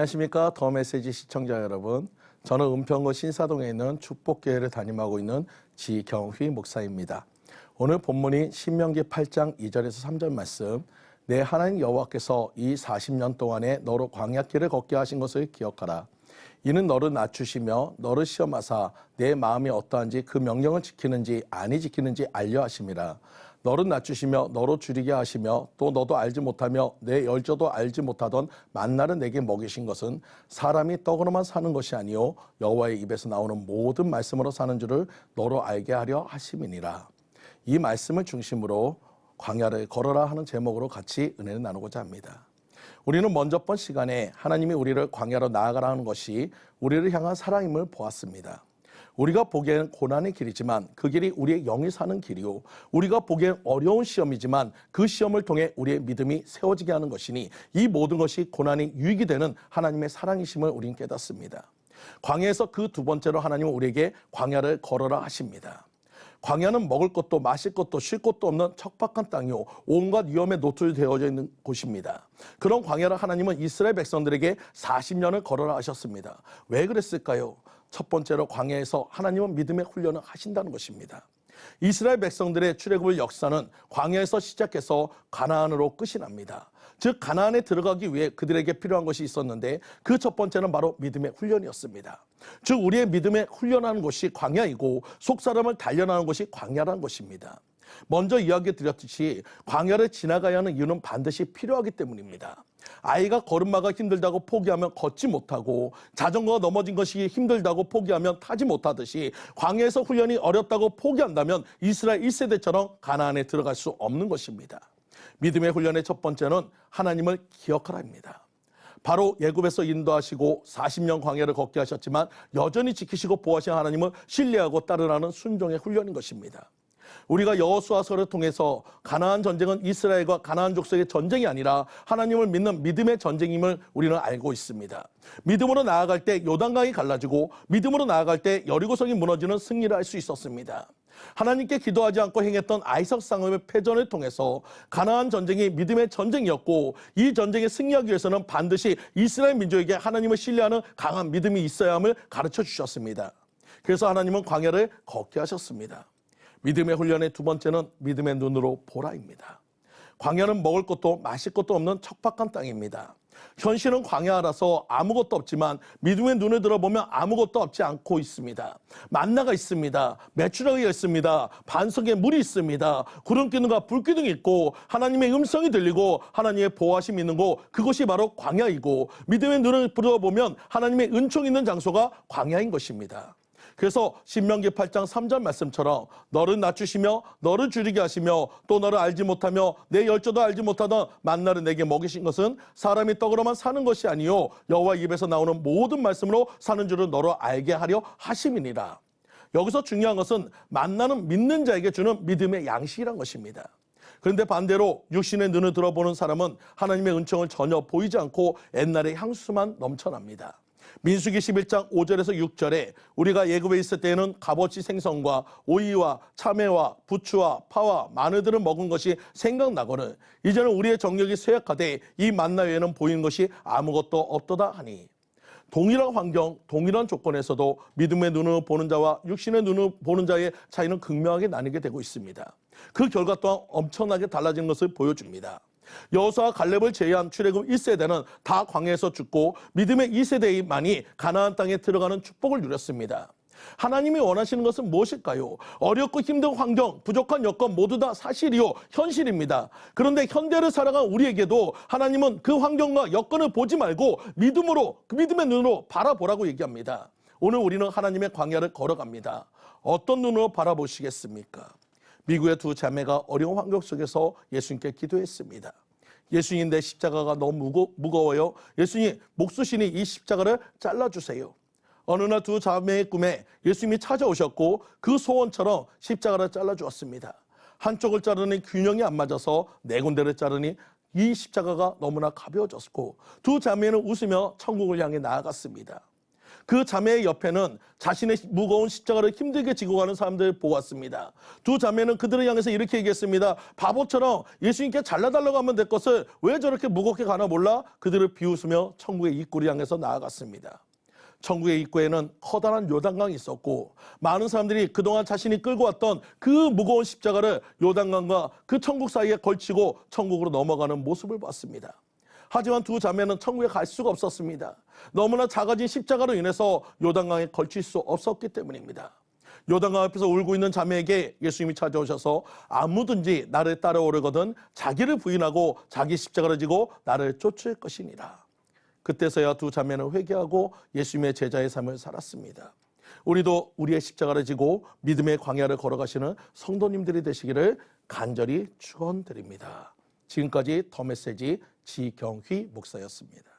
안녕하십니까. 더 메시지 시청자 여러분. 저는 은평구 신사동에 있는 축복교회를 담임하고 있는 지경휘 목사입니다. 오늘 본문이 신명기 8장 2절에서 3절 말씀. 내 하나님 여호와께서 이 40년 동안에 너로 광야길을 걷게 하신 것을 기억하라. 이는 너를 낮추시며 너를 시험하사 내 마음이 어떠한지 그 명령을 지키는지 아니 지키는지 알려 하심이라. 너를 낮추시며 너로 줄이게 하시며 또 너도 알지 못하며 내 열조도 알지 못하던 만나를 내게 먹이신 것은 사람이 떡으로만 사는 것이 아니요 여호와의 입에서 나오는 모든 말씀으로 사는 줄을 너로 알게 하려 하심이니라. 이 말씀을 중심으로 광야를 걸어라 하는 제목으로 같이 은혜를 나누고자 합니다. 우리는 먼저 번 시간에 하나님이 우리를 광야로 나아가라 하는 것이 우리를 향한 사랑임을 보았습니다. 우리가 보기에는 고난의 길이지만 그 길이 우리의 영이 사는 길이요, 우리가 보기엔 어려운 시험이지만 그 시험을 통해 우리의 믿음이 세워지게 하는 것이니 이 모든 것이 고난이 유익이 되는 하나님의 사랑이심을 우리는 깨닫습니다. 광야에서 그 두 번째로 하나님은 우리에게 광야를 걸어라 하십니다. 광야는 먹을 것도 마실 것도 쉴 것도 없는 척박한 땅이요 온갖 위험에 노출되어져 있는 곳입니다. 그런 광야를 하나님은 이스라엘 백성들에게 40년을 걸어라 하셨습니다. 왜 그랬을까요? 첫 번째로 광야에서 하나님은 믿음의 훈련을 하신다는 것입니다. 이스라엘 백성들의 출애굽의 역사는 광야에서 시작해서 가나안으로 끝이 납니다. 즉 가나안에 들어가기 위해 그들에게 필요한 것이 있었는데 그 첫 번째는 바로 믿음의 훈련이었습니다. 즉 우리의 믿음에 훈련하는 것이 광야이고 속사람을 단련하는 것이 광야라는 것입니다. 먼저 이야기 드렸듯이 광야를 지나가야 하는 이유는 반드시 필요하기 때문입니다. 아이가 걸음마가 힘들다고 포기하면 걷지 못하고 자전거가 넘어진 것이 힘들다고 포기하면 타지 못하듯이 광야에서 훈련이 어렵다고 포기한다면 이스라엘 1세대처럼 가나안에 들어갈 수 없는 것입니다. 믿음의 훈련의 첫 번째는 하나님을 기억하라입니다. 바로 애굽에서 인도하시고 40년 광야를 걷게 하셨지만 여전히 지키시고 보호하신 하나님을 신뢰하고 따르라는 순종의 훈련인 것입니다. 우리가 여호수아서를 통해서 가나안 전쟁은 이스라엘과 가나안 족속의 전쟁이 아니라 하나님을 믿는 믿음의 전쟁임을 우리는 알고 있습니다. 믿음으로 나아갈 때 요단강이 갈라지고 믿음으로 나아갈 때 여리고성이 무너지는 승리를 할 수 있었습니다. 하나님께 기도하지 않고 행했던 아이삭 상업의 패전을 통해서 가나안 전쟁이 믿음의 전쟁이었고 이 전쟁에 승리하기 위해서는 반드시 이스라엘 민족에게 하나님을 신뢰하는 강한 믿음이 있어야 함을 가르쳐 주셨습니다. 그래서 하나님은 광야를 걷게 하셨습니다. 믿음의 훈련의 두 번째는 믿음의 눈으로 보라입니다. 광야는 먹을 것도 마실 것도 없는 척박한 땅입니다. 현실은 광야라서 아무것도 없지만 믿음의 눈을 들어보면 아무것도 없지 않고 있습니다. 만나가 있습니다. 메추라기가 있습니다. 반석에 물이 있습니다. 구름기둥과 불기둥이 있고 하나님의 음성이 들리고 하나님의 보호하심이 있는 곳, 그것이 바로 광야이고 믿음의 눈을 들어보면 하나님의 은총이 있는 장소가 광야인 것입니다. 그래서 신명기 8장 3절 말씀처럼 너를 낮추시며 너를 줄이게 하시며 또 너를 알지 못하며 내 열조도 알지 못하던 만나를 내게 먹이신 것은 사람이 떡으로만 사는 것이 아니요 여호와 입에서 나오는 모든 말씀으로 사는 줄을 너로 알게 하려 하심이니라. 여기서 중요한 것은 만나는 믿는 자에게 주는 믿음의 양식이란 것입니다. 그런데 반대로 육신의 눈을 들어보는 사람은 하나님의 은총을 전혀 보이지 않고 옛날의 향수만 넘쳐납니다. 민수기 11장 5절에서 6절에 우리가 애굽에 있을 때에는 값어치 생선과 오이와 참외와 부추와 파와 마늘들을 먹은 것이 생각나거늘 이제는 우리의 정력이 쇠약하되 이 만나 외에는 보이는 것이 아무것도 없도다 하니, 동일한 환경, 동일한 조건에서도 믿음의 눈을 보는 자와 육신의 눈을 보는 자의 차이는 극명하게 나뉘게 되고 있습니다. 그 결과 또한 엄청나게 달라지는 것을 보여줍니다. 여호수아와 갈렙을 제외한 출애굽 1세대는 다 광야에서 죽고 믿음의 2세대만이 가나안 땅에 들어가는 축복을 누렸습니다. 하나님이 원하시는 것은 무엇일까요? 어렵고 힘든 환경, 부족한 여건 모두 다 사실이요 현실입니다. 그런데 현대를 살아간 우리에게도 하나님은 그 환경과 여건을 보지 말고 믿음으로, 그 믿음의 눈으로 바라보라고 얘기합니다. 오늘 우리는 하나님의 광야를 걸어갑니다. 어떤 눈으로 바라보시겠습니까? 미국의 두 자매가 어려운 환경 속에서 예수님께 기도했습니다. 예수님, 내 십자가가 너무 무거워요. 예수님, 목 쑤시니 이 십자가를 잘라주세요. 어느 날 두 자매의 꿈에 예수님이 찾아오셨고 그 소원처럼 십자가를 잘라주었습니다. 한쪽을 자르니 균형이 안 맞아서 네 군데를 자르니 이 십자가가 너무나 가벼워졌고 두 자매는 웃으며 천국을 향해 나아갔습니다. 그 자매의 옆에는 자신의 무거운 십자가를 힘들게 지고 가는 사람들을 보았습니다. 두 자매는 그들을 향해서 이렇게 얘기했습니다. 바보처럼 예수님께 잘라달라고 하면 될 것을 왜 저렇게 무겁게 가나 몰라? 그들을 비웃으며 천국의 입구를 향해서 나아갔습니다. 천국의 입구에는 커다란 요단강이 있었고 많은 사람들이 그동안 자신이 끌고 왔던 그 무거운 십자가를 요단강과 그 천국 사이에 걸치고 천국으로 넘어가는 모습을 봤습니다. 하지만 두 자매는 천국에 갈 수가 없었습니다. 너무나 작아진 십자가로 인해서 요단강에 걸칠 수 없었기 때문입니다. 요단강 앞에서 울고 있는 자매에게 예수님이 찾아오셔서 아무든지 나를 따라오려거든 자기를 부인하고 자기 십자가를 지고 나를 쫓을 것이니라. 그때서야 두 자매는 회개하고 예수님의 제자의 삶을 살았습니다. 우리도 우리의 십자가를 지고 믿음의 광야를 걸어가시는 성도님들이 되시기를 간절히 축원드립니다. 지금까지 더 메시지 지경휘 목사였습니다.